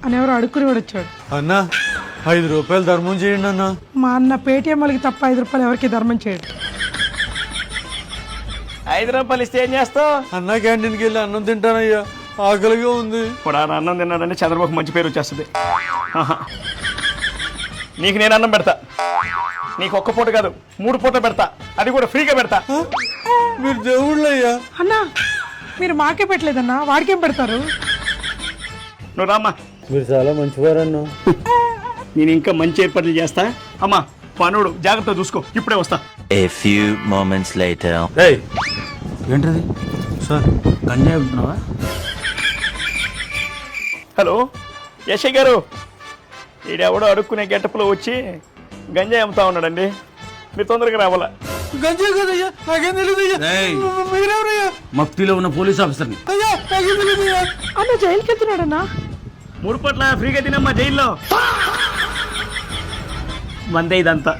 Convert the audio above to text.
అని ఎవరు అడుక్కుని కూడా వచ్చాడు. అన్న 5 రూపాయలు ధర్మం చేయండి అన్న. మా అన్న పేటిఎం వాళ్ళకి తప్ప 5 రూపాయలు ఎవరికి ధర్మం చేయడు. 5 రూపాయలు ఇస్తే ఏం చేస్తావు? అన్న క్యాంటీన్కి వెళ్ళి అన్నం తింటానయ్యా, ఆకలిగా ఉంది. ఇప్పుడు ఆయన అన్నం తిన్నాడంటే చంద్రబాబు మంచి పేరు వచ్చేస్తుంది. ఆహా. నీకు నేను అన్నం పెడతా, నీకు ఒక్క పూట కాదు 3 పూట పెడతా, అది కూడా ఫ్రీగా పెడతా. మీరు దేవుళ్ళు అయ్యా. అన్నా మీరు మాకే పెట్టలేదన్నా, వాడికేం పెడతారు? నువ్వు రామ్మా, మీరు చాలా మంచివారన్నా. నేను ఇంకా మంచి ఏర్పాట్లు చేస్తా. అమ్మా పనుడు జాగ్రత్త చూసుకో, ఇప్పుడే వస్తా. A few moments later. ఏంటది సార్ గంజాయి అవుతున్నావా? హలో యశయ్ గారు, ఈడెవడో అడుక్కునే గెటప్లో వచ్చి గంజాయి అమ్ముతా ఉన్నాడండి, మీరు తొందరగా రావాలా. గంజాయి కదయ్యా, నాకేం తెలియదయ్యా. ఏయ్, మీరెవరయ్యా? మఫ్తీలో ఉన్న పోలీస్ ఆఫీసర్ని. అయ్యా నాకేం తెలియదయ్యా. అన్న జైలుకి వెళ్తున్నాడన్నా. 3 పూట్ల ఫ్రీగా తినమ్మా జైల్లో. 100 ఇదంతా.